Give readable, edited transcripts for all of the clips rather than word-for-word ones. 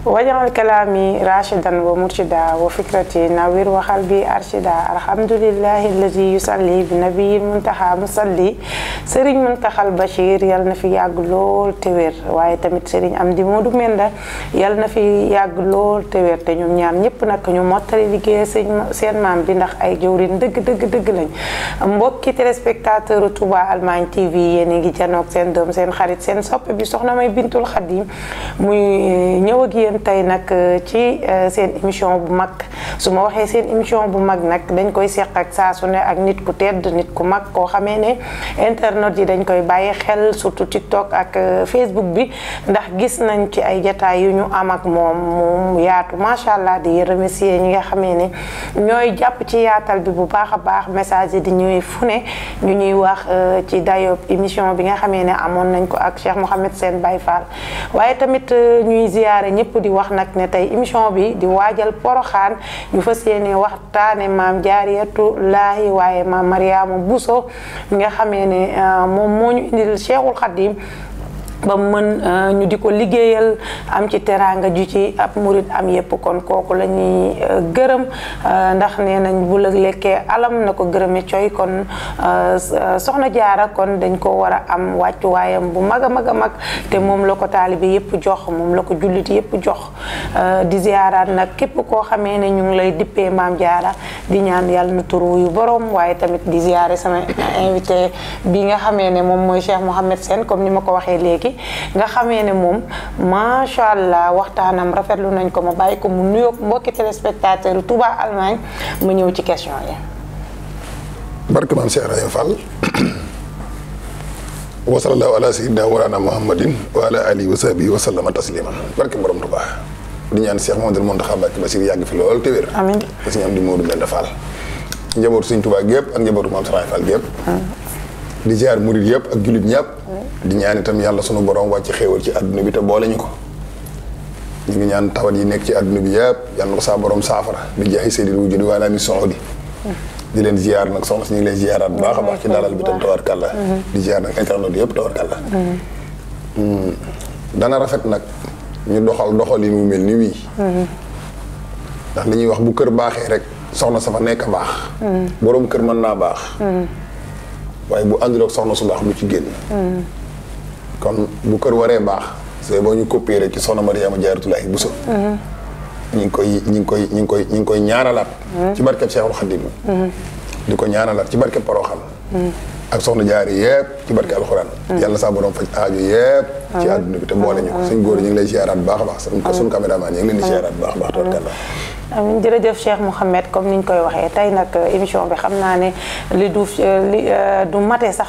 wajal kalami rashidan wa murshida wa fikrati nawir wa qalbi arshida alhamdulillahi alladi yusalli bi nabiyil muntaha musalli sëriñ Muntaxal Bachir yal na fi yàgg lool te wér waaye tamit sëriñ Amdi Moodu Menda yal na fi yàgg lool te wér te ñoom ñaar ñëpp nag ñu mottali liggéey seen maam bi ndax ay jëwriñ dëgg lañ mbokki téléspectateur Touba Allemagne TV yéen a ngi janoog seen doom seen xarit seen soppe bi soxna May Bintul Xadim muy ñëw ak yéen tey nag ci seen émission bu mag su ma waxee seen émission bu mag nag dañ koy seq ak saa su ne ak nit ku tedd nit ku mag koo xamee ne internet yi dañ koy bàyyi xel surtout TikTok ak Facebook bi ndax gis nañ ci ay jataay yu ñu am ak moom yaatu macha allah di remercier ñi nga xamee ne ñooy jàpp ci yaatal bi bu baax a baax message yi di ñuy fu ne ñu ñuy wax ci dayob émission bi nga xamee ne amoon nañ ko ak Cheikh Mouhamed Sène Baye Fall waaye tamit ñuy ziyaare ñëpp di wax nag ne tey émission bi di waajal Poroxaan ñu fas yéene waxtaane maam Jaariyatu Laahi waaye maam Mariama Bousso mi nga xamee ne moom moo ñu indil Cheikhul Khadim ba mën ñu di ko liggéeyal am ci teraanga ju ci ab murit am yépp kon kooku la ñuy gërëm ndax nee nañ bu la lekkee alam na ko gërëme coy kon soxna jaara kon dañ ko war a am wàccuwaayam bu mag a mag a mag te moom la ko taalibe yépp jox moom la ko jullit yépp jox di ziyaaraat nag képp koo xamee ne ñu ngi lay dippee maam jaara di ñaan yàlla na turu yu borom waaye tamit di ziyaare sama invité bi nga xamee ne moom mooy Cheikh Mouhamed Sène comme ni ma ko waxee léegi nga xamee ne moom macha allah waxtaanam rafetlu nañ ko ma bàyyi ko mu nuyoog mbokki téléspectateur Touba Allemagne ma ñëw ci question yi. barke maam Cheikh Raya Fall wa sallallahu ala sayyidina wa ala muhammadin wa ala alihi wa sahbihi wa sallama tasliman barke borom Touba di ñaan Cheikh Mouhamadou Mountakha Mbacké Bassirou yàgg fi lool te wér. amiin parce que ñu am di Modou Mbenda Fall njabootu Sëñ Touba gépp ak njabootu maam Cheikh Raya Fall gépp di ziar murid yëpp ak jullit ñëpp di ñaan itam yàlla sunu borom wàcc xéewal ci àdduna bi te boole ñu ko ñu ngi ñaan tawat yi nekk ci àdduna bi yëpp yàlla na ko saa borom saafara bi jaahi sayyidil wujudi wa ala mi soxodi di leen ziar nag soxna si ñu ngi leen ziaraat bu baax a baax ci dalal bi tam tawarkàlla di ziar nag internet yëpp tawarkàlla dana rafet nag ñu doxal yi mu mel ni wii ndax li ñuy wax bu kër baaxee rek soxna sa fa nekk baax borom kër mën naa baax waaye bu àndul ak soxna su baax du ci génn kon bu kër waree baax c'est boo ñu copier ci soxna Mariama Jaaratullaahi Buso ñi ngi koy ñaanalaat ci barkeb Cheikhul Khadim di ko ñaanalaat ci barkeb Poroxaan ak soxna jaari yëpp ci barke alxuraan yàlla saa borom faj aajo yëpp ci àdduna bi te boole ñu ko suñ góor ñu ngi lay ziaraat bu baax a baax suñ caméraman ñu ngi leen di ziaraat bu baax a baax tabarkalla amiin jërëjëf Cheikh Mouhamed comme niñ koy waxee tey nag émission bi xam naa ne du mate sax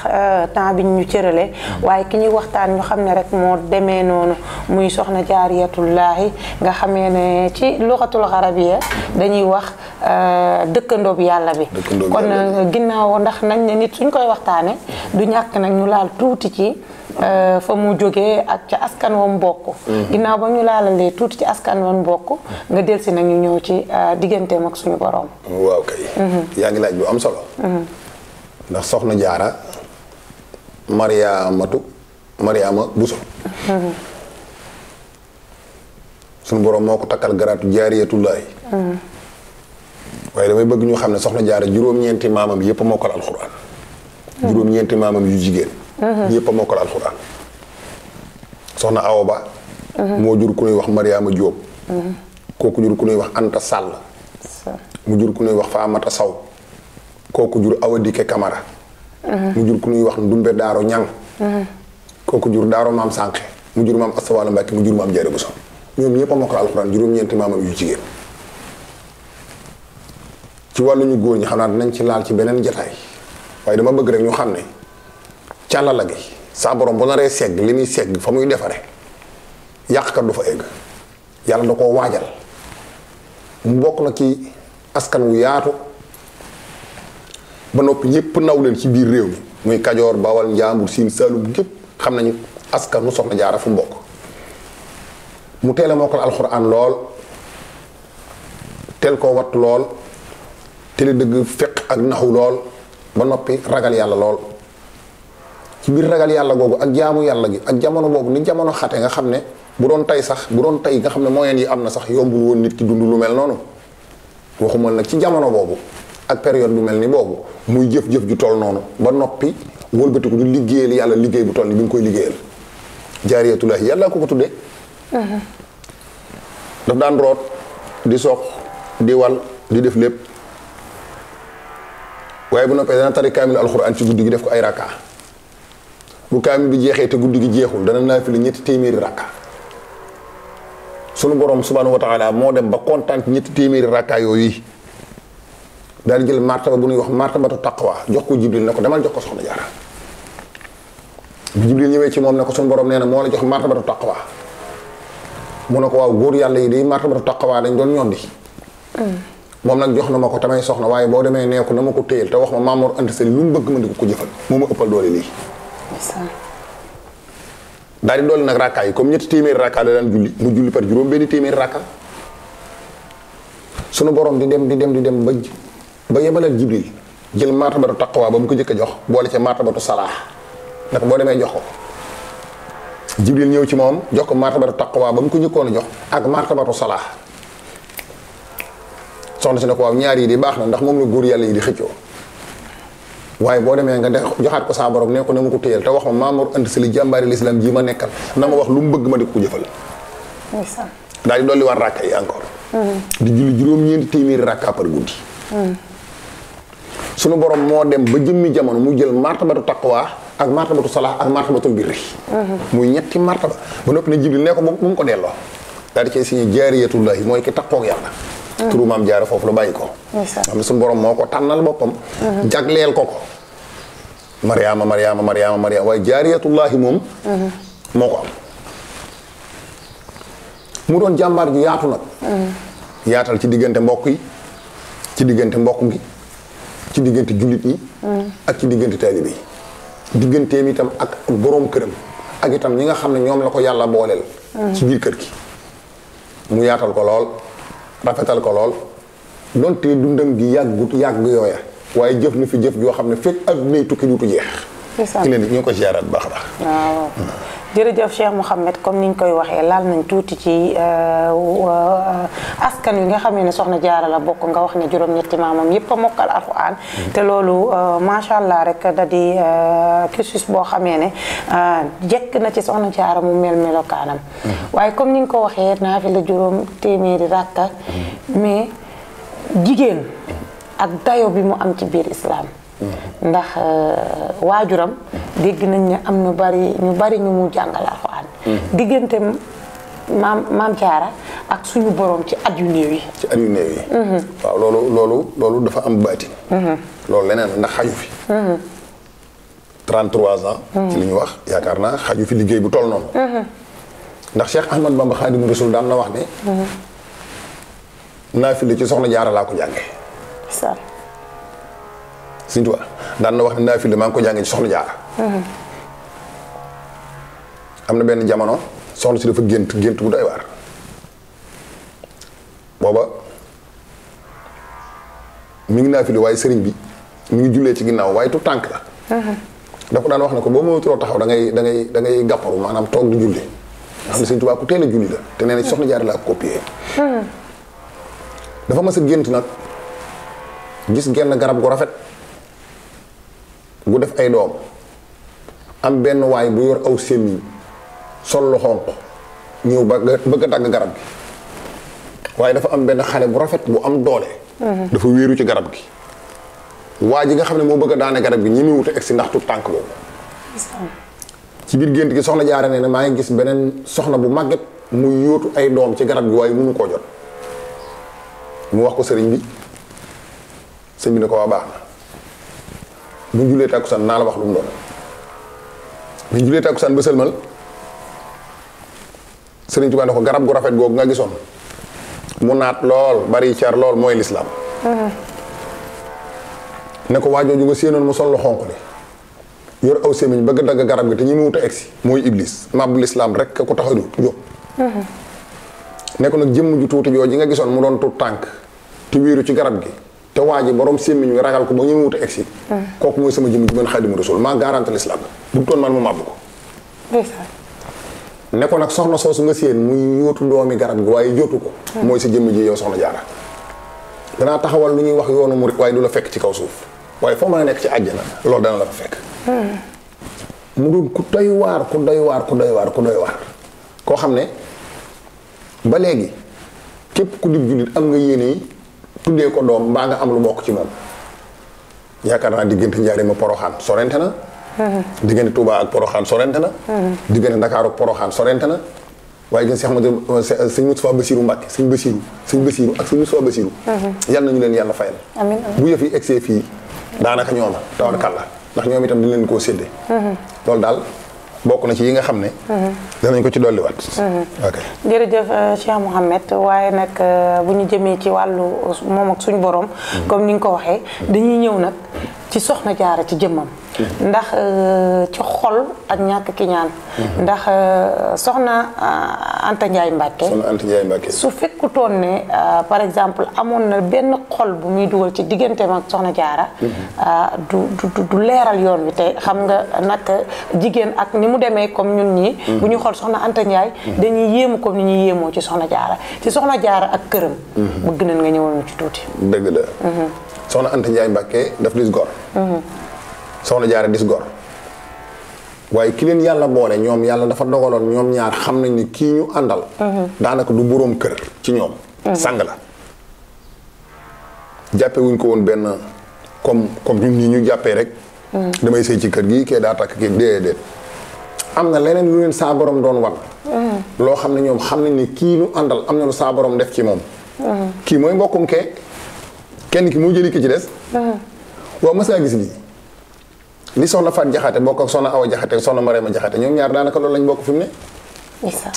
temps bi ñu cërale waaye ki ñuy waxtaan ñu xam ne rek moo demee noonu muy soxna Jaariyatullaahi nga xamee ne ci luxatul xarabiya dañuy wax dëkkandoob yàlla bi kon ginnaaw ndax nañ ne nit suñ koy waxtaane du ñàkk nag ñu laal tuuti ci fa mu jógee ak ca askan wam bokk ginnaaw ba ñu laalalee tuuti ci askan wam bokk nga delsi nag ñu ñëw ci digganteem ak suñu borom. waaw kay yaa ngi laaj bu am solo ndax soxna jaara Mariama Buso suñu borom moo ko takkal garaatu Jaariyatullaahi waaye damay bëgg ñu xam ne soxna jaara juróom-ñeenti maamam yépp a mokkal alxuraan juróom-ñeenti maamam yu jigéen yépp a mokkal alxuraan soxna Awa Ba moo jur ku ñuy wax Mariama Jóob kooku jur ku ñuy wax Anta Sàll mu jur ku ñuy wax Faamata Saw kooku jur Awa Dike Kamara mu jur ku ñuy wax Ndumbe Daaro Ñang kooku jur Daaro Maam Sànqe mu jur maam Asta Walo Mbàkke mu jur maam Jaara Buso ñoom ñëpp a mokkal alxuraan juróom-ñeenti maamam yu jigéen ci wàllu ñu góor ñi xam naa dinañ ci laal ci beneen jataay waaye dama bëgg rek ñu xam ne càllala gi saa borom bu naree segg li muy segg fa muy defare yàqkat du fa egg yàlla da koo waajal mu bokk na ci askan wu yaatu ba noppi ñëpp naw leen ci biir réew mi muy Kajoor Bawal Njaambur Siin Saalum gépp xam nañu askanu Soxna Jaara fu mbokk mu teel a mokkal alxuraan lool teel koo watt lool teel dëgg fiq ak naxu lool ba noppi ragal yàlla lool ci biir ragal yàlla googu ak jaamu yàlla gi ak jamono boobu ni jamono xate nga xam ne bu doon tey nga xam ne moyen yi am na sax yombul woon nit ki dund lu mel noonu waxuma nag ci jamono boobu ak période bu mel ni boobu muy jëf-jëf ju toll noonu ba noppi wëlbatiku di liggéeyal yàlla liggéey bu toll ni bi nga koy liggéeyal jaariyatullaahi yàlla ko tuddee daf daan root di soq di wal di def lépp waaye bu noppee dana tari kaamil alxuraan ci guddi gi def ko ay rakka bu kaamil bi jeexee te guddi gi jeexul dana naafila 300 rakka sunu borom subhaanahu wa taala moo dem ba kontaan ci 300 rakka yooyu daal di jël martaba bu ñuy wax martabatu taqwa jox ko Jibril ne ko demal jox ko Soxna Jaara bi Jibril ñëwee ci moom ne ko sunu borom nee na moo la jox martabatu taqwa mu ne ko waaw góor yàlla yi day martabatu taqwa dañ doon ñondi moom nag jox na ma ko tamay soxna waaye boo demee nee ko na ma ko téyel te wax ma Mamour Anta Sali lu mu bëgg ma di ko jëfal moo ma ëppal doole lii daal di doole nag rakkaa yi comme 300 rakka la daan julli mu julli par juróom benn téeméeri rakka sunu borom di dem ba yebalal Jibril jël martabatu taqwa ba mu ko jëkk a jox boole ca martabatu salaax nag boo demee jox ko Jibril ñëw ci moom jox ko martabatu taqwa ba mu ko njëkkoon a jox ak martabatu salaax soxna si ne ko waaw ñaar yi di baax na ndax moom la góor yàlla yi di xëccoo waaye boo demee nga joxaat ko saa borom ne ko na ma ko téyal te wax ma Mamour Anta Sali jàmbaari lislaam ji ma nekkal na ma wax lu mu bëgg ma di ko jëfal daal di dolli war rakka yi encore di julli juróom-ñeenti téeméeri rakka par guddi sunu borom moo dem ba jëmmi jamono mu jël martabatu taqwa ak martabatu salaax ak martabatul birri muy ñetti martaba ba noppi ne Jibril ne ko bu mu ko delloo daal di cay signé jaariyatullaahi mooy ki taqoog yàlla turu maam jaara foofu la bàyyi ko xam ne suñu borom moo ko tànnal boppam jagleel ko mariama waaye jaariyatullaahi moom moo ko am mu doon jàmbaar ju yaatu nag yaatal ci diggante mbokk yi ci diggante mbokk gi ci diggante jullit ñi ak ci diggante taalibe yi digganteem itam ak boroom këram ak itam ñi nga xam ne ñoom la ko yàlla booleel ci biir kër gi mu yaatal ko lool rafetal ko lool donte dundam gi yàgg yooya waaye jëf na fi jëf joo xam ne fekk addunay tukki duutu jeex ñu ngi ko ziaraat baax baax waaw jërëjëf Cheikh Mouhamed comme niñ koy waxee laal nañ tuuti ci askan wi nga xam ne Soxna Jaara la bokk nga wax ne juróom-ñetti maamam yépp a mokkal alxuraan te loolu macha allah rek da di cursus boo xamee ne jekk na ci Soxna Jaara mu mel melokaanam waaye comme ni nga ko waxee naa fi la juróom téeméeri rakka mais jigéen ak dayo bi mu am ci biir islam ndax waajuram dégg nañ ne am ñu bari ñu mu jàngal alxuraan diggante maam Jaara ak suñu borom ci at yu néew yi waaw loolu dafa am baatin loolu leneen ndax xaju fi 33 ans ci li ñu wax yaakaar naa xaju fi liggéey bu toll noonu ndax Cheikh Ahmad Bamba Xaadimu Rasuul daan na wax ne naafila ci Soxna Jaara laa ko jànge Sëñ Tuubaa daan na wax ne naafila maa ngi ko jàngee ci Soxna Jaara am na benn jamono soxna si dafa gént bu doy waar booba mi ngi naafila waaye sëriñ bi mi ngi jullee ci ginnaaw waaye tu tànk la dafa daan wax ne ko boo mënatuloo taxaw da ngay gàpparu maanaam toog di julli nga xam ne Sëñ Tuubaa ku teel a julli la te nee na ci Soxna Jaara laa ko copié dafa mas a gént nag gis genn garab gu rafet gu def ay doom am benn waay bu yor aw semmiñ sol lu xonq ñëw bëgg a dagg garab gi waaye dafa am benn xale bu rafet bu am doole dafa wéeru ci garab gi waa ji nga xam ne moo bëgg a daane garab gi ñi muy wut a egsi ndax tut tànk boobu ci biir gént gi Soxna Jaara ne maa ngi gis beneen soxna bu màgget muy yóotu ay doom ci garab gi waaye mënu koo jot mu wax ko sëriñ bi sëriñ bi ne ko waa baax na bu ñu julee tàkkusaan naa la wax lu mu doon bu ñu julee tàkkusaan ba sëlmal Sëriñ Tuubaa ne ko garab gu rafet googu nga gisoon mu naat lool bari car lool mooy lislaam ne ko waajooju nga séenoon mu sol lu xonq li yor aw sémiñ bëgg dagg garab gi te ñi mu wut a egsi mooy iblis mabbu lislaam rek ko tax a jóg ne ko nag jëmm ju tuuti jooju nga gisoon mu doon tuut tànk te wéeru ci garab gi te waa ji borom sémmiñ wi ragal ko ba ñu mu wut a egsi kooku mooy sama jëmm ji mën Xaadimu Rasuul maa garanti lislaam bu toon man mu màbb ko ne ko nag soxna soosu nga séen muy yóotu doomi garab gi waaye jotu ko mooy sa jëmm ji yow soxna Jaara danaa taxawal lu ñuy wax yoonu murit waaye du la fekk ci kaw suuf waaye foo mën a nekk ci àjjana loolu dana la fa fekk mu doon ku doy waar ku doy waar ku doy waar ku doy waar koo xam ne ba léegi képp ku dib jullit am nga yéene yi tuddee ko doom mbaa nga am lu bokk ci moom yaakaar naa diggante Njaaréem ak Poroxaan sorente na diggante Touba ak Poroxaan sorente na diggante Ndakaaru ak Poroxaan sorente na waaye gën Seex Ahmadu sëñ Moustapha Bassirou Mbacke sëñ Bassirou ak sëñ Moustapha Bassirou yal nañu leen yàlla fayal bu yëf yi egsee fii daanaka ñooma tawarkàlla ndax ñoom itam dañ leen koo séddee loolu daal bokk na ci yi nga xam ne danañ ko ci dolliwaat ok jërëjëf Cheikh Mouhamed waaye nag bu ñu jëmee ci wàllu moom ak suñu borom comme ni nga ko waxee dañuy ñëw nag ci soxna Jaara ci jëmmam ndax ci xol ak ñàkk ki ñaan ndax soxna Anta Ndiaye Mbacke su fekkutoon ne par exemple amoon na benn xol bu muy dugal ci digganteem ak soxna Jaara du leeral yoon wi te xam nga nag jigéen ak ni mu demee comme ñun ñii bu ñu xool soxna Anta Ndiaye dañuy yéemu comme ni ñuy yéemoo ci soxna Jaara ak këram bëgg nañ nga ñëwal ñu ci tuuti dëgg la soxna Anta Ndiaye Mbacke daf dis gor soxna Jaara dis gor waaye ki leen yàlla boole ñoom yàlla dafa dogaloon ñoom ñaar xam nañ ni kii ñu àndal daanaka du boroom kër ci ñoom sang la jàppe wuñ ko woon benn comme ñun ñii ñu jàppee rek damay sëy ci kër gi kee daa takk kii déedéet am na leneen lu leen saa borom doon wan loo xam ne ñoom xam nañ ni kii ñu àndal am na lu saa borom def ci moom kii mooy mbokkum kee kenn ki moo jëli ki ci des waaw mas ngaa gis lii li soxna Faat Jaxate bokk ak soxna Awa Jaxate soxna Marema Jaxate ñoom ñaar daanaka loolu lañ bokk fi mu ne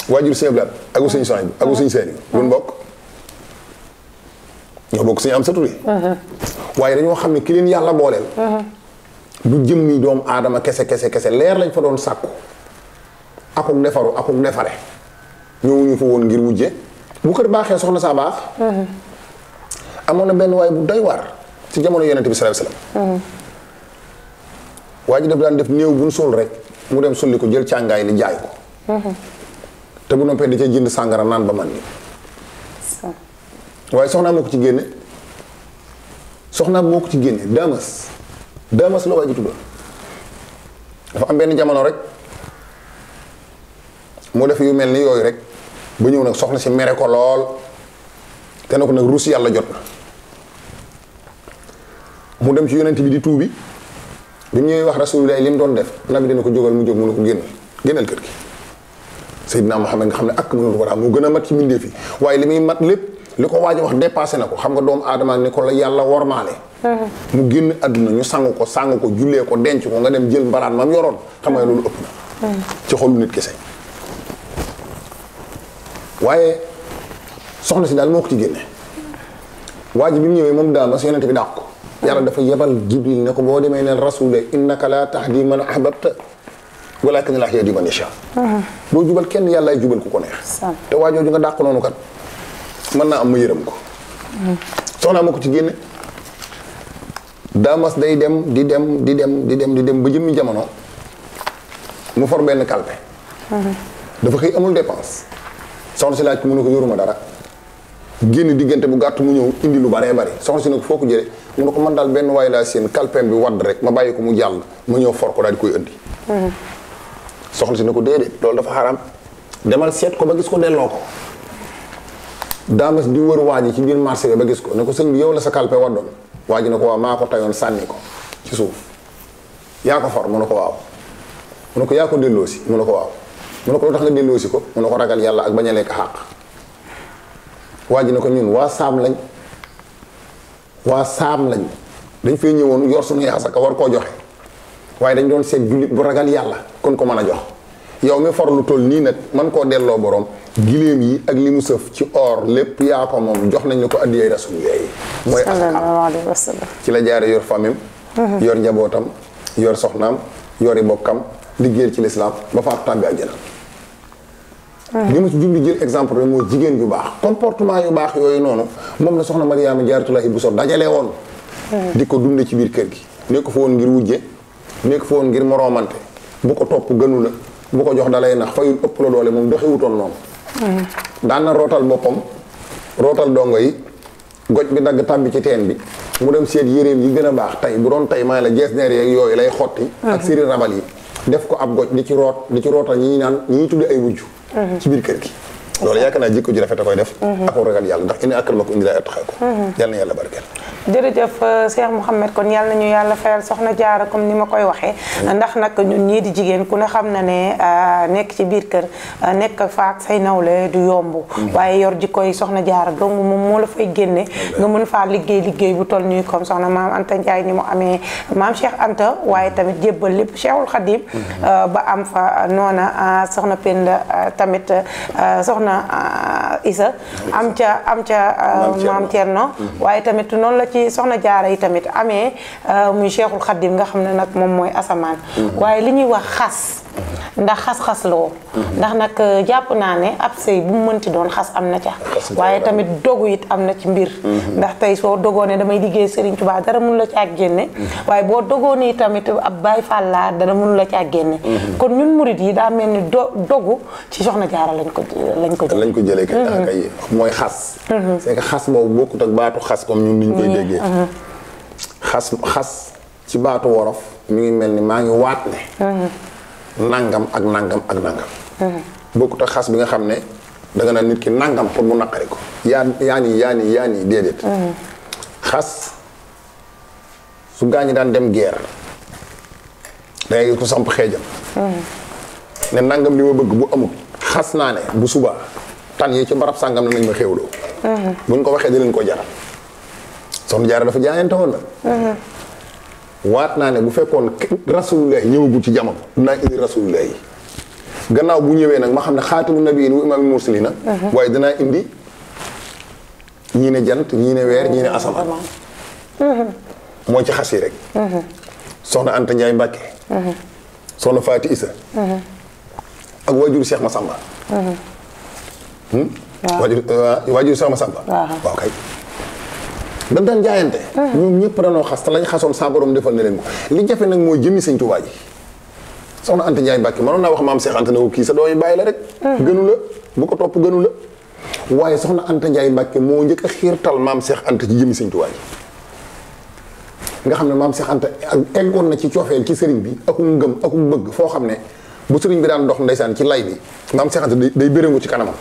waajur sëñ Ablaat ak sëñ Soñ ak sëñ Seeni buñ bokk ñoo bokk suñu am sa turi waaye dañoo xam ne ki leen yàlla booleel du jëmmi doomu aadama kese leer lañ fa doon sàkku akuk defaru akuk defare ñëwuñu fa woon ngir wujje bu kër baaxee soxna saa baax amoon na benn waaye bu doy waar ci jamono yonent bi sallallahu alayhi wasallam waa ji daf daan def néew bu ñu suul rek mu dem sulli ko jël càngaay li jaay ko te bu noppee da cee jënd sàngara naan ba man ni waaye soxnaa moo ko ci génne daamas la waa ji tudda dafa am benn jamono rek mu def yu mel ni yooyu rek ba ñëw nag soxna si mere ko lool te ne ko nag ruus yàlla jot na mu dem ci yonent bi di tuubi bi mu ñëwee wax rasulullah li mu doon def nabi dina ko jógal mu jóg mu ne ko génnal kër gi Seydina Muhammad nga xam ne ak mënul wara moo gën a mat ci mbindeef yi waaye li muy mat lépp li ko waaj a wax dépassé na ko xam nga doomu aadama ni ko la yàlla wormaale mu génn àdduna ñu sang ko jullee ko denc ko nga dem jël mbaraan mam yoroon xam nga loolu ëpp na ci xolu nit kese waaye soxna si daal moo ko ci génne waa ji bi mu ñëwee moom daama si yonent bi dàq ko yàlla dafa yebal jibril ne ko boo demee neen rasula innaka la tahdi man ahbabta walakin Allah yahdi man yasha doo jubal kenn yàllaay jubal ku ko neex te waajooju nga dàq noonu kat mën naa am ma yërëm ko soxnaa ma ko ci génne daamas day dem di dem ba jëmmi jamono mu for benn kalpe dafa xëy amul dépense soxna si laaj ko mu ne ko yoruma dara génn diggante bu gàtt mu ñëw indi lu baree bari soxna si ne ko foo ko jële mu ne ko man daal benn waay laa seen kalpeem bi wadd rek ma bàyyi ko mu jàll ma ñëw for ko daal di koy indi soxna si ne ko déedéet loolu dafa xaram demal seet ko ba gis ko delloo ko daamas di wër waa ji ci biir marché ba gis ko ne ko sëñ bi yow la sa kalpe waddoon waa ji ne ko waaw maa ko tayoon sànni ko ci suuf yaa ko for mu ne ko waaw mu ne ko yaa ko delloosi mu ne ko waaw mu ne ko lu tax nga delloosi ko mu ne ko ragal yàlla ak bañ a lekk xàq waa ji ne ko ñun waa saam lañ dañ fay ñëwoon yor suñu asaka war koo joxe waaye dañ doon seet jullit bu ragal yàlla kon ko mën a jox yow mi for lu toll nii nag man koo delloo borom giléem yi ak li mu sëf ci or lépp yaa ko moom jox nañ la ko addiyee rasulullah yi mooy sallallahu alayhi wa sallam ci la jaare yor famille yor njabootam yor soxnaam yori bokkam liggéeyal ci lislaam ba faatu tàbbi àjjana. li ma ci jubli jël exemple rek mooy jigéen ju baax comportement yu baax yooyu noonu moom la soxna Mariama Jaaratullaahi Buso dajale woon. di ko dunde ci biir kër gi. nekk fa woon ngir wujje nekk fa woon ngir moroomante bu ko topp gënu la bu ko jox dalay nax fayul ëpp la doole moom doxewutoon noonu. daan na rootal boppam rootal dongo yi goj bi dagg tàbbi ci teen bi mu dem seet yéreem yi gën a baax tey bu doon tey maa la jees neer yeeg yooyu lay xotti. ak siri rabal yi def ko ab goj di ci rootal ñi naan ñi tudde ay wujju ci biir kër gi. loolu yaakaar naa jikko ji rafet a koy def. ak ragal yàlla ndax inna akramakum indallaahi atqaakum. yal na yàlla barkeel. jërëjëf Cheikh Mouhamed kon yàlla nañu yàlla fayal soxna Jaara comme ni ma koy waxee. ndax nag ñun ñii di jigéen ku ne xam na ne nekk ci biir kër nekk faak say nawle du yomb. waaye yor jikkoy soxna Jaara donc moom moo la fay génne. nga mën faa liggéey bu toll nii comme soxna maam Anta Ndiaye ni mu amee maam Cheikh Anta waaye tamit jébbal lépp Cheikhul Khadim. ba am fa noona soxna Penda tamit soxna Isa am ca maam Thierno waaye tamit noonu la ci soxna Jaara yi tamit amee muy Cheikhul Khadim nga xam ne nag moom mooy asamaan waaye li ñuy wax xas ndax xas-xas loo ndax nag jàpp naa ne ab sëy bu mu mënti doon xas am na ca waaye tamit dogu it am na ci mbir ndax tey soo dogoo ne damay liggéey Serigne Touba dara mënu la caa génne waaye boo dogoo ni tamit ab Baay Faal laa dara mënu la caa génne kon ñun murit yi daa mel ni dogu ci soxna Jaara lañ ko jëlee kay mooy xas c'est que xas boobu bokkut ak baatu xas comme ñun niñ koy déggee xas ci baatu wolof mi ngi mel ni maa ngi waat ne nangam ak nangam ak nangam bokkut ak xas bi nga xam ne danga naan nit ki nangam pour mu naqari ko yaa nii déedéet xas su gaañi daan dem guerre dangay gis ko samp xeejam ne nangam li ma bëgg bu amul xas naa ne bu subaa tan yi ci barab sàngam ne nañ ma xéwloo buñ ko waxee di leen ko jaral soxna Jaara dafa jaayante woon na waat naa ne bu fekkoon rasulullah ñëwagul ci jamono dinaa indi rasulullah yi gannaaw bu ñëwee nag ma xam ne xaatimu nabiyin wa imaamul mursalina waaye dinaa indi ñii ne jant ñii ne weer ñii ne asamaan mooy ci xas yi rek soxna Anta Ndiaye Mbàkke soxna Faati Isa ak waajuru Cheikh Massamba waajuru Cheikh Massamba waaw kay dañ daan jaayante ñoom ñëpp dañoo xas te lañ xasoon sa borom defal na leen ko li jafe nag mooy jëmmi Sëñ Tuubaa ji soxna Anta Ndiaye Mbàkke mënoon naa wax maam Cheikh Anta ne ko kii sa doomi bàyyi la rek gënu la bu ko topp gënu la waaye soxna Anta Ndiaye Mbàkke moo njëkk a xiirtal maam Cheikh Anta ci jëmmi Sëñ Tuubaa ji nga xam ne maam Cheikh Anta eggoon na ci coofeel ci sëriñ bi aku ngëm aku bëgg foo xam ne bu sëriñ bi daan dox ndeysaan ci lay bi maam Cheikh Anta day béréngu ci kanamam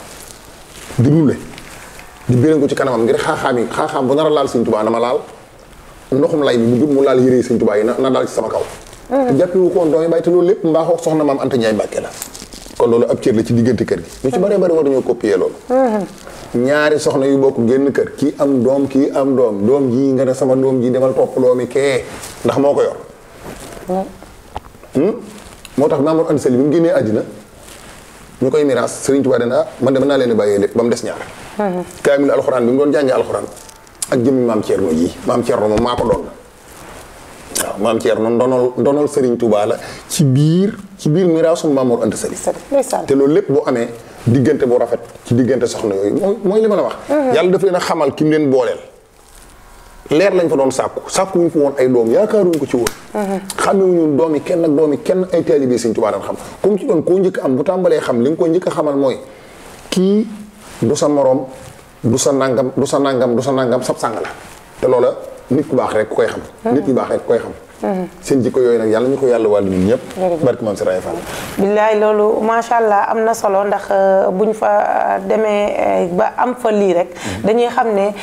di rulle di béréngu ci kanamam ngir xaaxaam bu nar a laal Sëñ Tuubaa na ma laal ndoxum lay bi bu jub mu laal yére Sëñ Tuubaa yi na daal ci sama kaw jàppewu ko woon doomi bàyyi te loolu lépp mbaaxoo soxna maam Anta Ndiaye Mbàkke la kon loolu ab cër la ci diggante kër gi ñu ci bëree bëri war dañoo copier loolu ñaari soxna yu bokk génn kër kii am doom ji nga ne sama doom ji demal topp doomi kee ndax moo ko yor moo tax Maam Mor Anta Sali bi mu génnee àddina ñu koy miraas Sëriñ Tuubaa dana man de mën naa leen a bàyyee lépp ba mu des ñaar kaamil alxuraan bi mu doon jàngee alxuraan ak jëmmi maam Thierno ji maam Thierno moom maa ko doon waaw maam Thierno ndonol Sëriñ Tuubaa la ci biir miraasum Maam Mor Anta Sali te loolu lépp boo amee diggante bu rafet ci diggante soxna yooyu mooy li ma la wax yàlla daf leen a xamal ki mu leen booleel leer lañ fa doon sàkku wuñ fa woon ay doom yaakaaruñ ko ci woon xamewuñu doomi kenn ak doomi kenn ay taalibe Sëñ Tuubaa daan xam comme ci doon koo njëkk am bu tàmbalee xam li nga ko njëkk a xamal mooy kii du sa moroom du sa nangam sab sàng la te loola nit ku baax rek ku koy xam nit ku baax rek ku koy xam seen jikko yooyu nag yàlla ñu ko yàlla wàllu ñun ñëpp barke maam Sëriñ Fall billaay loolu macha allah am na solo ndax buñ fa demee ba am fa lii rek dañuy xam ne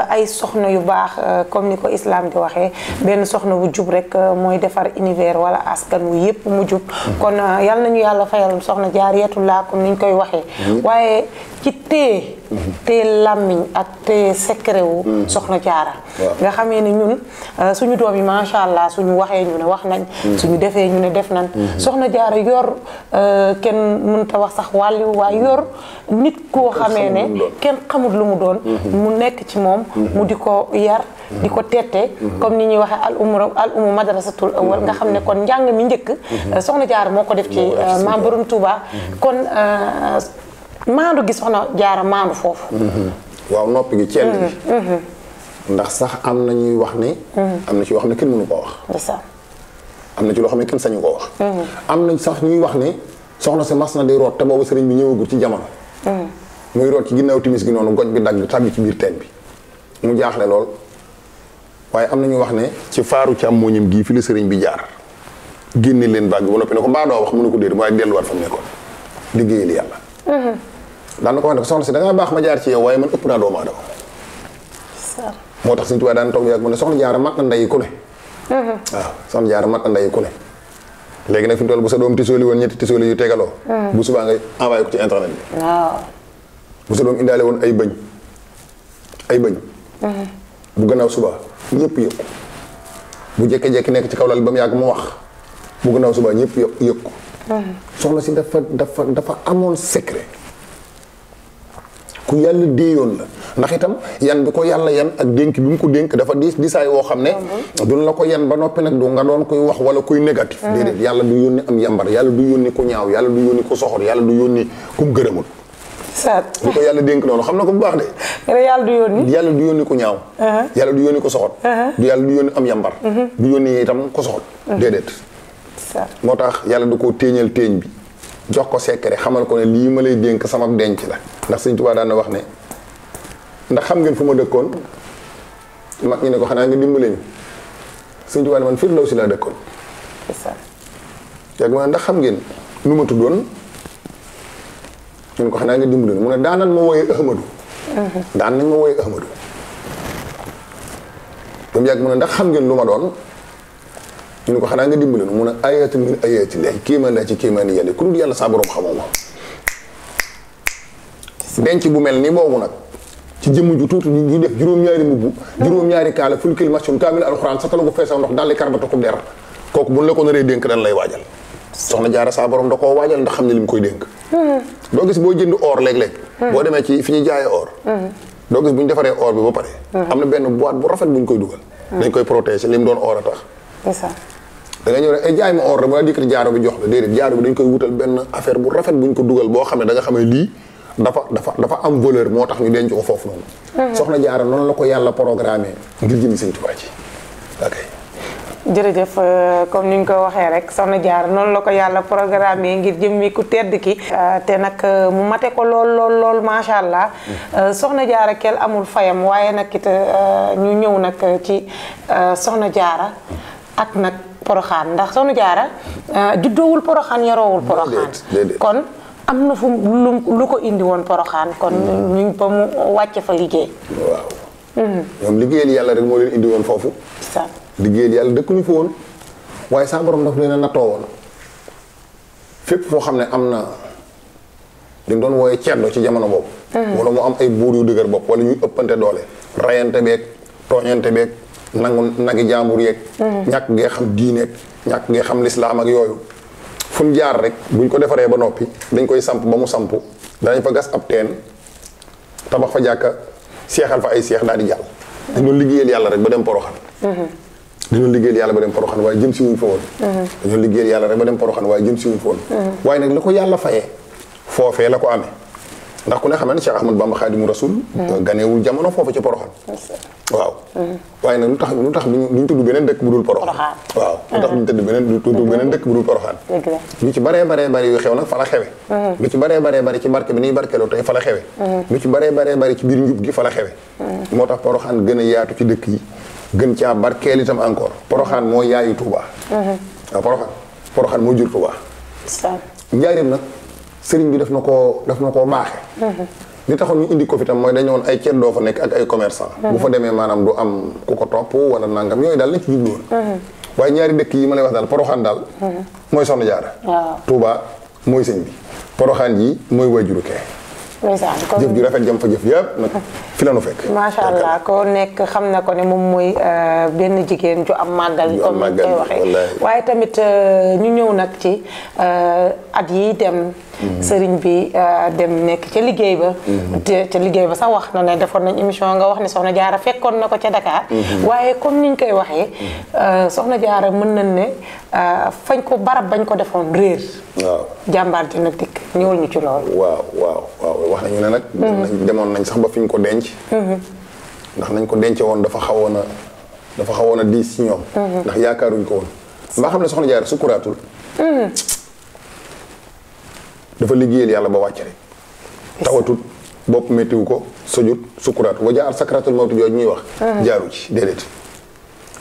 ay soxna yu baax comme ni ko islam di waxee benn soxna bu jub rek mooy defar univers wala askan wu yëpp mu jub kon yàlla nañu yàlla fayal soxna Jaaratullaahi comme ni ñu koy waxee waaye ci téye làmmiñ ak téye secret wu soxna Jaara nga xamee ni ñun suñu doom yi macha allah suñu suñu waxee ñu ne wax nañ suñu defee ñu ne def nañ soxna Jaara yor kenn mënta wax sax wàllu waaye yor nit koo xamee ne kenn xamul lu mu doon mu nekk ci moom mu di ko yar di ko tette comme ni ñuy waxee al umu madrasatul awwal nga xam ne kon njàng mi njëkk soxna Jaara moo ko def ci Maam Borom Touba kon maandu gi soxna Jaara maandu foofu waaw noppi gi cell gi ndax sax am na ñuy wax ne am na ci yoo xam ne kenn mënu koo wax am na ci loo xam ne kenn sañu koo wax am na sax ñuy wax ne soxna si mas na di root te boobu sëriñ bi ñëwagul ci jamono muy root ci ginnaaw timis gi noonu goj bi dagg tàbbi ci biir teen bi mu jaaxle lool waaye am na ñu wax ne ci faaru càmmooñam gii fi la sëriñ bi jaar génne leen bàgg ba noppi ne ko mbaa doo wax mu ne ko déedéet waaye delluwaat fa mu nekkoon liggéeyal yàlla daan na ko wax ne ko soxna si da ngaa baax ma jaar ci yow waaye man ëpp naa doomu aadama moo tax Sëriñ Tuubaa daan toog yàgg mu ne soxna Jaara mat na ndey ku ne waaw soxna Jaara mat na ndey ku ne léegi nag fi mu toll bu sa doom tisooli woon ñetti tisooli yu tegaloo bu subaa ngay envoyé ko ci internet bi bu sa doom indaale woon ay bëñ bu gannaaw subaa ñëpp yëg ko bu jékki-jékki nekk ci kaw lal ba mu yàgg mu wax bu gannaaw subaa ñëpp yëg ko soxna si dafa amoon secret ku yàlla déeyoon la ndax itam yan bi ko yàlla yan ak dénk bi mu ko dénk dafa disaay woo xam ne duñ la ko yan ba noppi nag du nga doon koy wax wala koy négatif déedéet yàlla du yónni am yambar yàlla du yónni ku ñaaw yàlla du yónni ku soxor yàlla du yónni ku mu gërëmul li ko yàlla dénk noonu xam na ko bu baax de yàlla du yónni ku ñaaw yàlla du yónni ku soxor yàlla du yónni am yambar du yónni itam ku soxor déedéet moo tax yàlla du ko téeñal téeñ bi jox ko secret xamal ko ne lii ma lay dénk sama denc la ndax Sëriñ Tuubaa daan na wax ne ndax xam ngeen fu ma dëkkoon mag ñi ne ko xanaa nga dimbale ñu Sëriñ Tuubaa ne man Firdawsi laa dëkkoon yàgg ma ne ndax xam ngeen nu ma tuddoon ñu ne ko xanaa nga dimbale ñu mu ne daanan ma wooyee Ahmadu daan nañ ma wooyee Ahmadu ba mu yàgg mu ne ndax xam ngeen lu ma doon ñu ne ko xanaa nga dimbali nu mun a ayatu min ayati laahi kéemaan la ci kéemaani yàlla ku dul yàlla saa borom xamoo ma denc bu mel ni boobu nag ci jëmm ju tuuti ñu def juróom-ñaari mbubb juróom-ñaari kaala fulkil machun kaamil alxuraan satala ko feesaw ndox daal di karbata ko der kooku buñ la ko naree dénk dañ lay waajal soxna Jaara saa borom da koo waajal ndax xam ne li mu koy dénk doo gis boo jënd or léeg-léeg boo demee ci fi ñuy jaayee or doo gis bu ñu defaree or bi ba pare am na benn boîte bu rafet bu ñu koy dugal dañ koy protéger li mu doon or a tax da nga ñëw rek ay jaay ma or rek wala dikkati jaaro bi jox la déedéet jaaro bi dañ koy wutal benn affaire bu rafet bu ñu ko dugal boo xam ne da nga xam ne lii dafa am valeur moo tax ñu denc ko foofu noonu soxna Jaara noonu la ko yàlla programmé ngir jëmi Sëriñ Tuubaa ci ok jërëjëf comme ni ñu ko waxee rek soxna Jaara noonu la ko yàlla programmé ngir jëmmi ku tedd ki te nag mu mate ko lool macha allah soxna Jaara kel amul fayam waaye nag it ñu ñëw nag ci soxna Jaara ak nag Poroxaan ndax soxna Jaara juddoowul Poroxaan yaroowul Poroxaan kon am na fu lu ko indi woon Poroxaan kon ñu ba mu wàcce fa liggéey waaw ñoom liggéeyal yàlla rek moo leen indi woon foofu liggéeyal yàlla dëkkuñu fa woon waaye saa borom daf leen a nattoo woon fépp foo xam ne am na li mu doon wooyee ceddo ci jamono boobu wala mu am ay buur yu dëgër bopp wala ñuy ëppante doole rayante beeg tooñante beeg nagi jaambur yeeg ñàkk ngee xam diineeg ñàkk ngee xam lislaam ak yooyu fu jaar rek buñ ko defaree ba noppi dañ koy samp ba mu samp danañ fa gas ab teen tabax fa jàkka seexal fa ay seex daal di jàll dañ doon liggéeyal yàlla rek ba dem Poroxaan dañoo liggéeyal yàlla ba dem Poroxaan waaye jëm si wuñ fa woon dañoo liggéeyal yàlla rek ba dem Poroxaan waaye jëm si wuñ fa woon waaye nag li ko yàlla fayee foofee la ko amee ndax ku ne xam ne Cheikh Ahmad Bamba Xaadimu Rasul ganeewul jamono foofu ci Poroxaan waaw waaye nag lu tax duñ tudd beneen dëkk bu dul Poroxaan waaw lu tax duñ tudd beneen dëkk bu dul Poroxaan lu ci baree yu xew nag fa la xewe lu ci baree ci barke bi niy barkeeloo tey fa la xewe lu ci baree ci biir njub gi fa la xewe moo tax Poroxaan gën a yaatu ci dëkk yi gën caa barkeel itam encore Poroxaan moo yaayu Touba waaw Poroxaan moo jur Touba njaarim nag sëriñ bi daf na koo baaxe li taxoon ñu indi ko fi tam mooy dañu woon ay ceddoo fa nekk ak ay commerçant bu fa demee maanaam du am ku ko topp wala nangam yooyu daal lañ ci jublu woon waaye ñaari dëkk yi ma lay wax daal Poroxaan daal mooy Soxna Jaara Touba mooy sëñ bi Poroxaan ji mooy waajuru kee jëf ju rafet jëm fa jëf yëpp nag fi la nu fekk. macha allah ko nekk xam na ko ne moom mooy benn jigéen ju am màggal comme ni koy waxee waaye tamit ñu ñëw nag ci at yi dem sëriñ bi dem nekk ca liggéey ba ca liggéey ba sax wax na ne defoon nañ émission nga wax ne Soxna Jaara fekkoon na ko ca Dakar waaye comme niñ koy waxee Soxna Jaara mën nañ ne fañ ko barab bañ ko defoon réer waaw jàmbaar ji nag dikk ñëwul ñu ci loolu waaw wax nañu ne nag demoon nañ sax ba fi ñu ko denc ndax nañ ko denc woon dafa xawoon a diis ci ñoom ndax yaakaaruñ ko woon mbaa xam ne Soxna Jaara sukkuraatul dafa liggéeyal yàlla ba wàcc rek tawatut bopp méttiwu ko sojut sukkuraatu ba jaar sakratul mawti jooju ñuy wax jaaru ci déedéet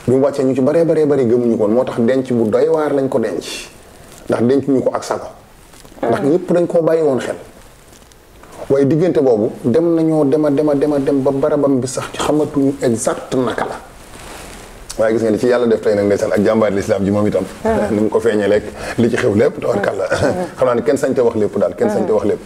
bi mu wàccee ñu ci baree gëmuñu ko woon moo tax denc bu doy waar lañ ko denc ndax denc ñu ko ak sago ndax ñëpp dañ koo bàyyi woon xel waaye diggante boobu dem nañoo dem ba barabam bi sax xamatuñu exact naka la waaye gis nga li ci yàlla def tey nag ndeysaan ak jàmbaar lislaam ji moom itam ni mu ko feeñee lekk li ci xew lépp tabarkàlla xam naa ne kenn sañte wax lépp daal kenn sañte wax lépp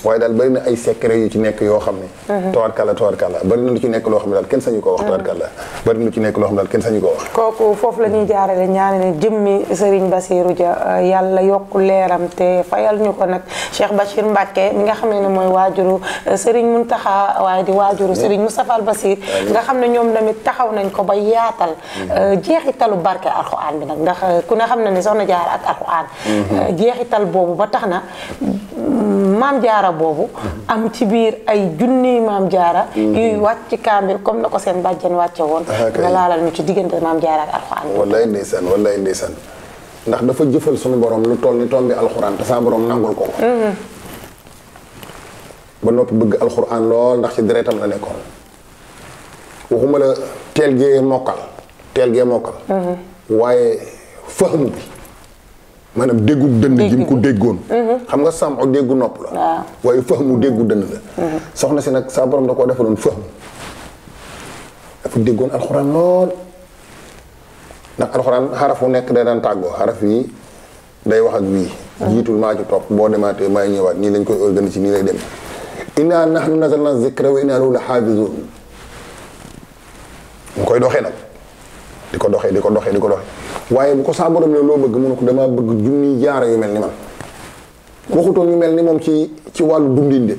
waaye daal bari na ay secret yu ci nekk yoo xam ne tabarkàlla bari na lu ci nekk loo xam ne daal kenn sañu ko wax tabarkàlla bari na lu ci nekk loo xam ne daal kenn sañu ko wax kooku foofu la ñuy jaarale ñaane ne jëmmi Serigne Bassirou Dia yàlla yokku leeram te fayal ñu ko nag Cheikh Bachir Mbacké mi nga xam ne mooy waajuru Serigne Mountakha waaye di waajuru Serigne Moustapha Al Bassir nga xam ne ñoom tamit taxaw nañ ko ba yaatal jeexitalu barke alxuraan bi nag ndax ku ne xam na ni Soxna Jaara ak alxuraan jeexital boobu ba tax na maam jaara boobu am ci biir ay junni maam jaara yuy wàcc kaamil comme na ko seen bàjjen wàcce woon nga laalal ñu ci diggante maam jaara ak alxuraan bi wallaay ndeysaan ndax dafa jëfal sunu borom lu toll ni tombi alxuraan te saa borom nangul ko ba noppi bëgg alxuraan lool ndax ci deretam la nekkoon waxuma la teel gee mokkal waaye fahmu bi maanaam déggu dënn ji mu ko déggoon xam nga sàmm déggu nopp la waaye fahmu déggu dënn la soxna si nag saa borom da koo defaloon fahmu dafa déggoon alxuraan lool ndax alxuraan xaraf wu nekk day daan tàggoo xaraf yi day wax ak bii jiitul maa ci topp boo demaatee maay ñëwaat nii lañ koy organiser nii lay dem inna nahnu nazalna zikra wa inna lahu la xaafizun mu koy doxee nag di ko doxee waaye bu ko saa borom ne loo bëgg mu ne ko damaa bëgg junni jaara yu mel ni man waxutoon ñu mel ni moom ci wàllu dundin de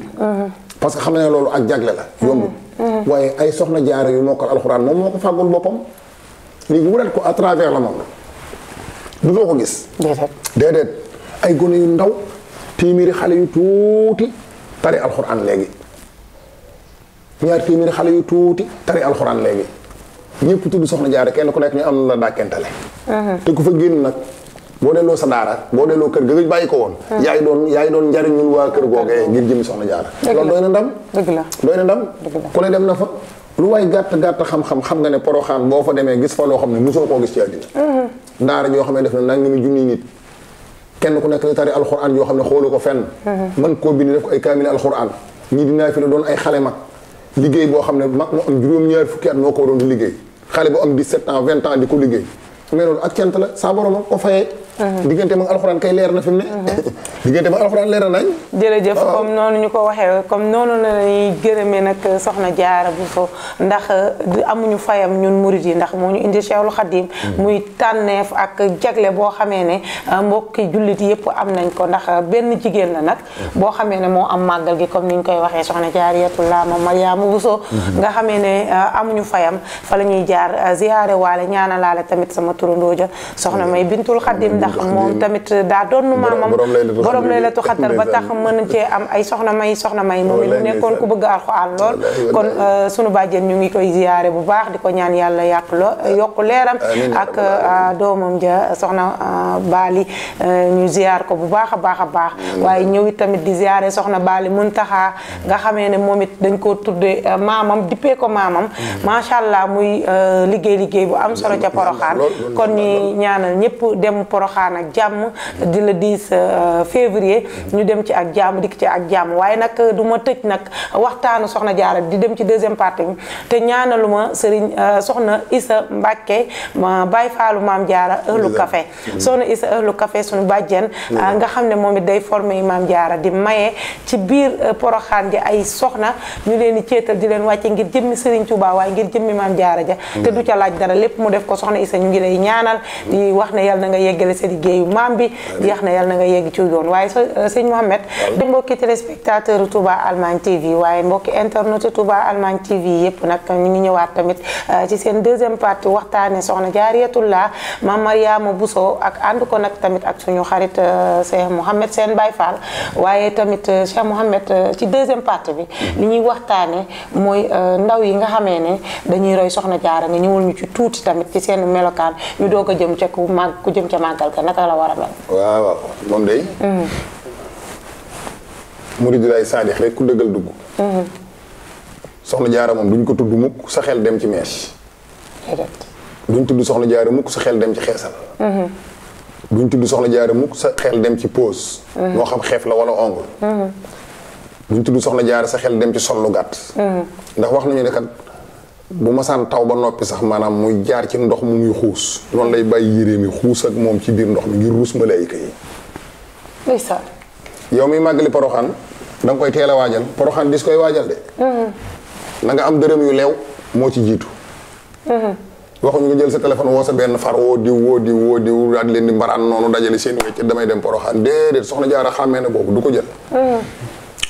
parce que xam ne loolu ak jagle la yombul waaye ay soxna jaara yu mokkal alxuraan moom moo ko fàggul boppam léegi wurat ko à travers le monde du soo ko gis déedéet ay gone yu ndaw téeméeri xale yu tuuti tari alxuraan léegi ñaar téeméeri xale yu tuuti tari alxuraan léegi ñëpp tudd soxna jaara kenn ku nekk ñu am na la dàkkentale te ku fa génn nag boo delloo sa daara boo delloo kër ga bàyyi ko woon yaay doon njariñul waa kër googee ngir jëmi soxna jaara loolu doy na ndam ku ne dem na fa lu waay gàtt xam-xam xam nga ne Poroxaan boo fa demee gis fa loo xam ne mosoo koo gis ci àddina daara joo xam ne def na nangami junni nit kenn ku nekk li tari alxuraan yoo xam ne xoolu ko fenn man koo bind def ko ay kaamil alxuraan ñi dinaa fi la doon ay xale mag liggéey boo xam ne mag mu am juróom-ñaar fukki at moo ko doon di liggéey xale bu am 17 ans 20 ans di ko liggéey mais loolu ak cant la saa borom ko fayee diggante mag alxuraan kay leer na fi mu ne diggante mag alxuraan leer na nañ jërëjëf comme noonu ñu ko waxee comme noonu la ñuy gërëmee nag soxna Jaara Buso ndax amuñu fayam ñun murit yi ndax moo ñu indi Cheikhul Khadim muy tànneef ak jagle boo xamee ne mbokki jullit yëpp am nañ ko ndax benn jigéen la nag boo xamee ne moo am màggal gi comme ni ñu koy waxee soxna Jaariyatullah ma Mariama Buso nga xamee ne amuñu fayam fa la ñuy jaar ziyaare waale ñaanalaale tamit sama turandoo ja soxna May Bintul Khadim ndax moom tamit daa doon maamam borom laylatu xatar ba tax mën cee am ay soxna may moom it mu nekkoon ku bëgg alxuraan lool kon sunu bàjjen ñu ngi koy ziyaare bu baax di ko ñaan yàlla yokku leeram ak doomam ja soxna Baali ñu ziyaar ko bu baax a baax waaye ñëw it tamit di ziyaare soxna Baali Muntaxa nga xamee ne moom it dañ koo tudde maamam dippee ko maamam macha allah muy liggéey bu am solo ca Poroxaan kon ñi ñaanal ñëpp dem Poroxaan Poroxaan ak jàmm di le 10 février ñu dem ci ak jàmm dikk ci ak jàmm waaye nag du ma tëj nag waxtaanu soxna Jaara di dem ci deuxième partie bi te ñaanaluma sëriñ soxna Issa Mbàkke ma Baay Faalu Maam Jaara ëhlu café soxna Issa ëhlu café suñu bàjjen nga xam ne moom it day formé Maam Jaara di maye ci biir Poroxaan ji ay soxna ñu leen di céetal di leen wàcce ngir jëmmi Sëriñ Tuubaa waaye ngir jëmmi Maam Jaara ja te du ca laaj dara lépp mu def ko soxna Issa ñu ngi lay ñaanal di wax ne yàlla na nga yeggale sa liggéeyu maam bi di wax ne yàlla na nga yegg ci yoon waaye sëñ Mohamed di mbokki téléspectateur Touba Allemagne TV waaye mbokki internet Touba Allemagne TV yëpp nag ñu ngi ñëwaat tamit ci seen deuxième partie waxtaane soxna Jaariyatullah Maam Mariama Bousso ak ànd ko nag tamit ak suñu xarit Cheikh Mohamed Sène Baye Fall waaye tamit Cheikh Mohamed ci deuxième partie bi li ñuy waxtaane mooy ndaw yi nga xamee ne dañuy roy soxna Jaara nga ñëwul ñu ci tuuti tamit ci seen melokaan ñu doog a jëm ca ku jëm ca màggal ka naka la war a mel. waaw moom day murid lay saadix rek ku dëggal dugg soxna Jaara moom duñ ko tudd mukk sa xel dem ci mees duñ tudd soxna Jaara mukk sa xel dem ci xeesal duñ tudd soxna Jaara mukk sa xel dem ci pose moo xam xeef la wala ongle duñ tudd soxna Jaara sa xel dem ci sol lu gàtt ndax wax nañu ne kat bu masaan taw ba noppi sax maanaam muy jaar ci ndox mu muy xuus noonu lay bàyyi yére mi xuus ak moom ci biir ndox mi ngir ruus malaayika yi ndeysaan yow miy màggali Poroxaan da nga koy teel a waajal Poroxaan dis koy waajal de na nga am dërëm yu leew moo ci jiitu waxuñu nga jël sa téléphone woo sa benn far woo diw daal di leen di mbaraan noonu dajale seen wecc damay dem Poroxaan déedéet soxna Jaara xàmmee ne boobu du ko jël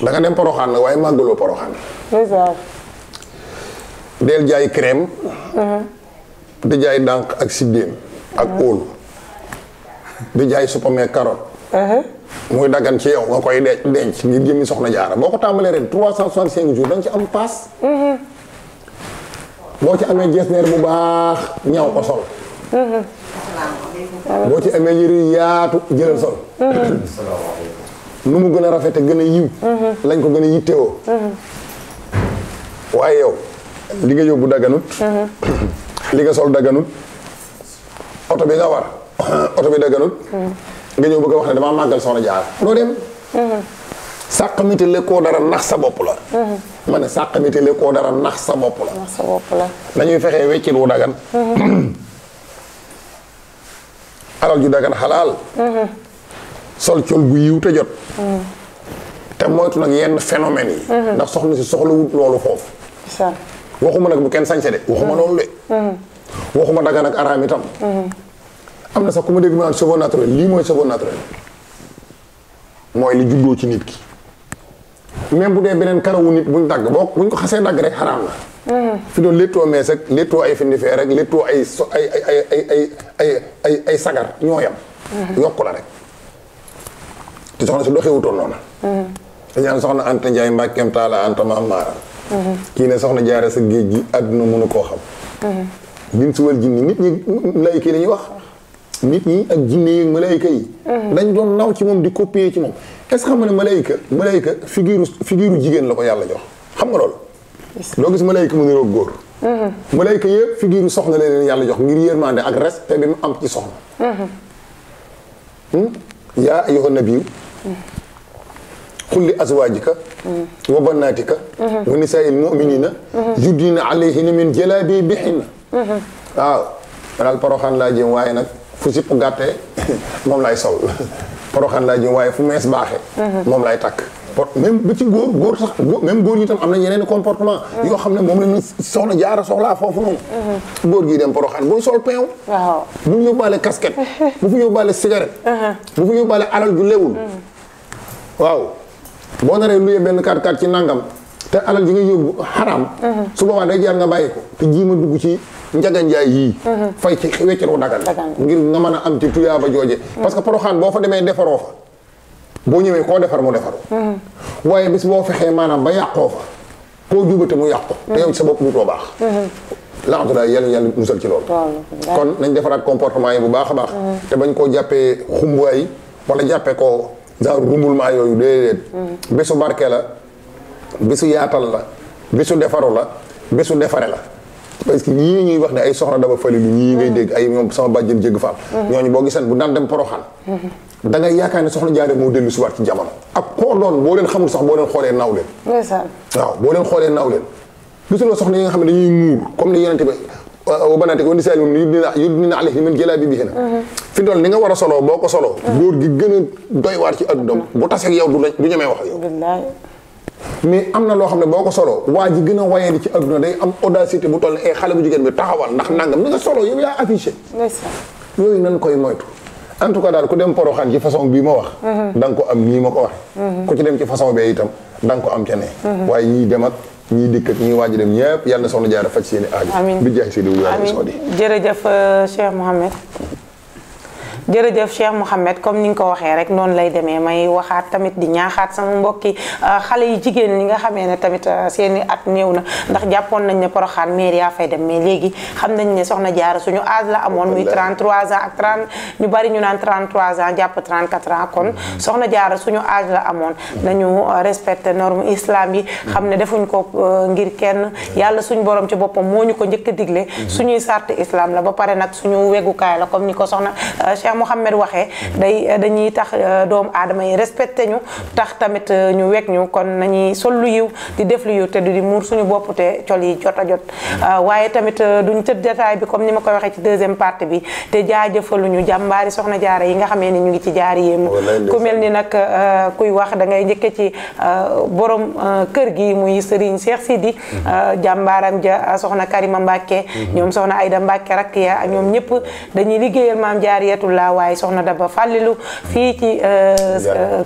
da nga dem Poroxaan la waaye màggaloo Poroxaan del jaay crème di jaay dànq ak siddéem ak óol di jaay supame carotte muy daggan ci yow nga koy denc ngir jëmmi soxna Jaara boo ko tàmbalee ren 365 jours da nga ci am paas boo ci amee jesneer bu baax ñaw ko sol boo ci amee yëre yaatu jëlal sol nu mu gën a rafete gën a yiw lañ ko gën a yittewoo waaye yow li nga yóbbu daganut li nga sol daganut oto bi nga war oto bi daganut nga ñëw bëgg a wax ne damaa màggal soxna Jaara doo dem sàq mitile koo dara nax sa bopp la ma ne sàq mitile koo dara nax sa bopp la dañuy fexee weccit wu dagan alal ju dagan xalaal sol col gu yiw te jot te moytu nag yenn phénomènes yi ndax soxna si soxlawut loolu foofu waxuma nag bu kenn sañse de waxuma loolu de waxuma dagan ak araam itam am na sax ku ma dégg ma cheveux naturel lii mooy cheveux naturel mooy li juddoo ci nit ki même bu dee beneen karawu nit buñ dagg buñ ko xasee dagg rek xaraam la fi doon léttoo mees ak léttoo ay findifee rek léttoo ay sagar ñoo yam yokku la rek te soxna si doxewutoon noonu dañaan soxna Anta Njaay Mbàkkeem Taala Anta Maam Maaram kii ne soxna Jaara sa géej gi àdduna mënu koo xam bin si wal jinni nit ñi malaayika yi la ñuy wax nit ñi ak jinne yi malaayika yi dañ doon naw ci moom di copier ci moom est-ce que xam nga ne malaayika figure jigéen la ko yàlla jox xam nga loolu doo gis malaayika mu niroog góor malaayika yëpp figure soxna la leen yàlla jox ngir yërmande ak respect bi mu am ci soxna yaa ayyuhan nabiyyu qul li azwaajika wa banaatika wa nisaa'il mu'miniina yudniina alayhinna min jalaabiibihinna waaw daal Poroxaan laa jëm waaye nag fu sipp gàttee moom lay sol Poroxaan laa jëm waaye fu mees baaxee moom lay takk même ba ci góor sax même góor yi tam am na yeneen comportement yoo xam ne moom la ñu soxna Jaara soxlaa foofu noonu góor gii dem Poroxaan bul sol peew bu mu yóbbaale casquette bu fi yóbbaale cigarette bu fi yóbbaale alal ju lewul waaw boo naree luyee benn 4x4 ci nangam te alal ji nga yóbbu xaraam su boobaa day jaar nga bàyyi ko te jiima dugg ci njaganjaay yii fay ci wecceru dagan ngir nga mën a am ci tuyaaba jooje parce que Poroxaan boo fa demee defaroo fa boo ñëwee koo defar mu defaru waaye bis boo fexee maanaam ba yàqoo fa koo jubate mu yàqu te yow sa bopp du too baax laxamtulaa yàlla musal ci loolu kon nañ defaraat comportement yi bu baax a baax te bañ koo jàppee xumbuwaay wala jàppee ko genre rumbulmaa yooyu déedéet bésu barke la bésu yaatal la bésu defaru la bésu defare la parce que ñii ñuy wax ne ay soxna Daba Falilu ñii ngay dégg ay ñoom sama bàjjen jégg faam ñooñu boo giseen bu daan dem Poroxaan da ngay yaakaar ne soxna Jaara moo dellu si waat ci jamono ak koo doon boo leen xamul sax boo leen xoolee naw leen waaw boo leen xoolee naw leen gisuloo soxna yi nga xam ne dañuy muur comme ni yonente bi banaate ko nisaa moom yudnina alayhinna min jalaabibihinna fi dool ni nga war a soloo boo ko soloo góor gi gën a doy waar ci adduna bu taseeg yow du ñemee wax yow mais am na loo xam ne boo ko soloo waa ji gën a wayee di ci adduna day am audacité bu toll ne xale bu jigéen bi taxawal ndax nangam ni nga soloo yow yaa affiché yooyu nan koy moytu en tout cas daal ku dem Poroxaan ci façon bii ma wax da nga ko am nii ma ko waxe ku ci dem ci façon bee itam da nga ko am ca ne waaye ñii dem ak ñii dikk ak ñii waaj dem ñëpp yàlla na soxna Jaara faj seeni aajo bi jaay si diwlu yàlla soo di jërëjëf Cheikh Mouhamed jërëjëf Cheikh Mouhamed comme ni nga ko waxee rek noonu lay demee may waxaat tamit di ñaaxaat sama mbokki xale yi jigéen ñi nga xamee ne tamit seeni at néew na ndax jàppoon nañ ne Poroxaan mairie yaa fay dem mais léegi xam nañ ne soxna Jaara suñu âge la amoon muy 33 ans ak 30 ñu bari ñu naan 33 ans jàpp 34 ans kon soxna Jaara suñu âge la amoon nañu respecté norme islam yi xam ne defuñ ko ngir kenn yàlla suñu borom ci boppam moo ñu ko njëkk a digle suñuy sart islam la ba pare nag suñu wegukaay la comme ni ko soxna Cheikh Mouhamed waxee dañuy tax doomu aadama yi respecté ñu tax tamit ñu weg ñu kon nañuy sol lu yiw di def lu yiw te du di muur suñu bopp te col yi jot a jot waaye tamit duñ tëdd détail bi comme ni ma koy waxee ci deuxième partie bi te jaajëfaluñu jàmbaari soxna Jaara yi nga xamee ni ñu ngi ci jaari yéemu ku mel ni nag kuy wax da ngay njëkke ci borom kër gi muy Serigne Cheikh Sidi jàmbaaram ja soxna Karima Mbacke ñoom soxna Ayda Mbacke rakk ya ñoom ñëpp dañuy liggéeyal maam Jaariyatullah waaye soxna Daba Fàllilu fii ci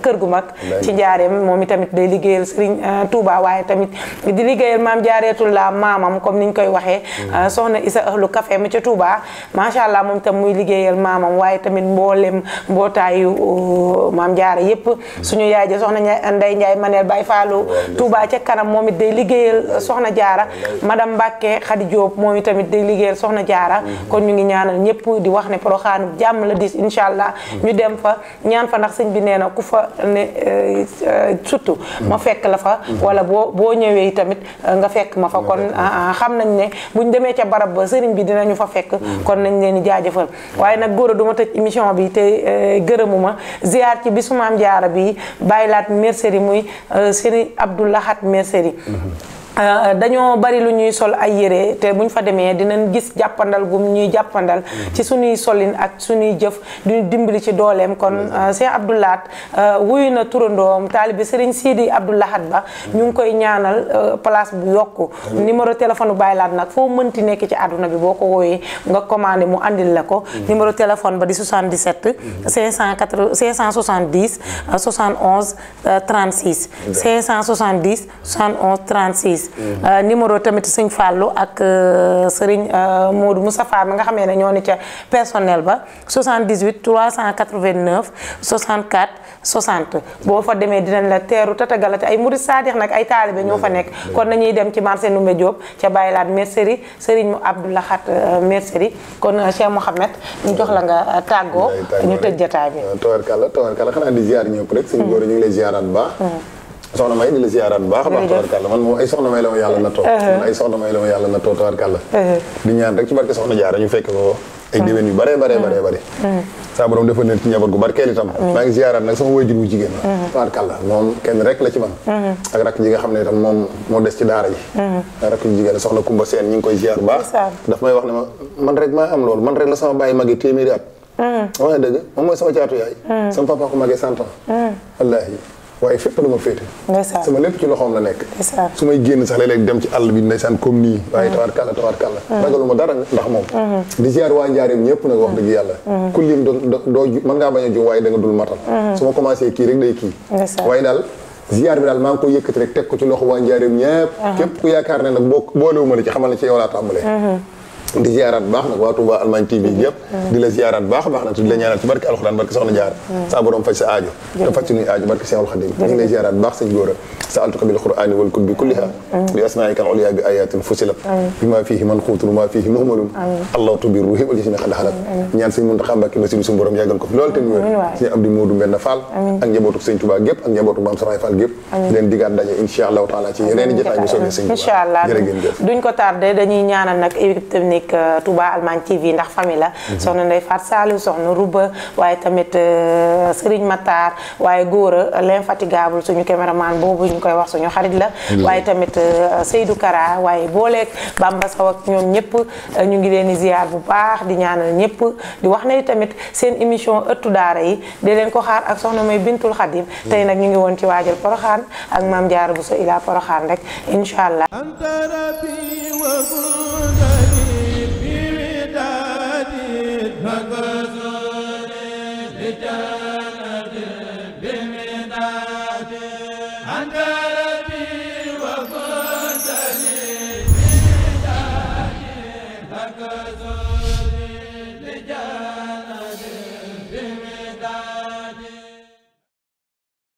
kër gu mag ci njaareem moom itamit day liggéeyal Serigne Touba waaye tamit di liggéeyal maam Jaariyatullah maamam comme niñ koy waxee soxna Isa Ahlu Café mu ca Touba macha allah moom tam muy liggéeyal maamam waaye tamit mboolem mbootaayu maam Jaara yépp suñu yaay ja soxna Ndey Njaay Maneel Baay Faalu Touba ca kanam moom it day liggéeyal soxna Jaara madame Mbacke Khady Diop moom itamit day liggéeyal soxna Jaara kon ñu ngi ñaanal ñëpp di wax ne Poroxaanu jàmm la dis incha allah ñu dem fa ñaan fa ndax sëñ bi nee na ku fa ne surtout ma fekk la fa wala boo ñëwee tamit nga fekk ma fa kon xam nañ ne buñ demee ca barab ba sëriñ bi dinañu fa fekk kon nañ leen di jaajëfal waaye nag góor a du ma tëj émission bi te gërëmuma ziar ci bisu maam Jaara bi bàyyilaat mercerie muy Serigne Abdou Lahat mercerie dañoo bari lu ñuy sol ay yére te buñ fa demee dinañ gis jàppandal gum ñuy jàppandal ci suñuy solin ak suñuy jëf du dimbali ci dooleem kon Cheikh Abdou Lahat wuyu na turandoom taalibi Serigne Sidi Abdou Lahat ba ñu ngi koy ñaanal place bu yokku numéro téléphone Baye Laat nag foo mënti nekk ci àdduna bi boo ko wooyee nga commandé mu andil la ko numéro téléphone ba di 77 570 71 36 570 71 36 numéro tamit sëñ Fallou ak sëriñ Modou Moustapha mi nga xamee ne ñoo ni ca personnel ba 78 389 64 60 boo fa demee dinañ la teeru tatagalate ay murid saadix nag ay taalibe ñoo fa nekk kon nañuy dem ci marché Ndoumbé Diop ca Baye Laat mercerie sëriñ Abdou Lahat mercerie kon Cheikh Mouhamed ñu jox la nga tàggoo ñu tëj jotaay bi tawarkalla xanaa di ziar ñëpp rek suñu góor ñu ngi lay ziaraat bu baax soxna May di la ziaraat bu baax a baax tawarkalla man moom ay soxna May la ma yàlla na toog man ay soxna May la ma yàlla na toog tawarkalla di ñaan rek ci barke soxna Jaara ñu fekk ko ay déwén yu bare saa borom defal leen ci njaboot gu barkeel itam maa ngi ziaraat nag sama waajur wu jigéen tawarkalla moom kenn rek la ci man ak rakk ji nga xam ne itam moom moo des ci daara ji rakk ji jigéen soxna Kumba Seen ñu ngi koy ziar bu baax daf may wax ne ma man rek maa am loolu man rek la sama bàyyi magi téeméeri at wax dëgg moom mooy sama caatu yaay sama papa ko magee 100 ans wallaahi waaye fépp la ma féete sama lépp ci loxoom la nekk su may génn sax léeg-léeg dem ci àll bi ndeysaan comme nii waaye tawarkalla ragaluma dara ndax moom di ziar waa Njaareem ñëpp nag wax dëgg yàlla ku lim doo mën ngaa bañ a jum waaye da nga dul matal su ma commencé kii rek day kii waaye daal ziar bi daal maa ngi ko yëkkati rek teg ko ci loxo waa Njaareem ñëpp képp ku yaakaar ne nag boolewuma la ci xamal ne ci yow laa tàmbalee di ziaraat baax nag waa Touba Allemagne TV yëpp di la ziaraat baax nag di la ñaanal ci barke alxuraan barke soxna jaar sa borom faj sa aajo te faj suñuy aajo barke Seexul Xadim ñu ngi lay ziaraat baax sëñ góor a sa altuka bil qur'ani wal kutbi kulliha bi asmaa'ika al-ulya bi ayatin fusilat bima fihi manqutun wa ma fihi muhmalun allah tubi ruhi wal jismi xad xalat ñaan sëñ Muntaxa Mbàkke Basiru suñu borom yàggal ko fi loolu te ñu wér sëñ Abdi Moodu Mbenn Fall ak njabootu sëñ Touba gépp ak njabootu Maam Saraay Fall gépp leen digaat daje insha allahu taala ci yeneen jotaay bu soobee sëñ incha allah duñ ko tardé dañuy ñaanal nag équipe technique Touba Allemagne TV ndax famille la soxna Ndeye Fatou Saliou soxna Rouba waaye tamit Serigne Matar waaye Góora l'infatigable suñu caméraman boobu ñu koy wax suñu xarit la waaye tamit Seydou Kara waaye booleeg Bamba Sow ak ñoom ñëpp ñu ngi leen di ziar bu baax di ñaanal ñëpp di wax ne tamit seen émission ëttu daara yi di leen ko xaar ak soxna May Bintul Xadim tey nag ñu ngi woon ci waajal Poroxaan ak Maam Jaara Buso ila Poroxaan rek incha allah لجانب بمداد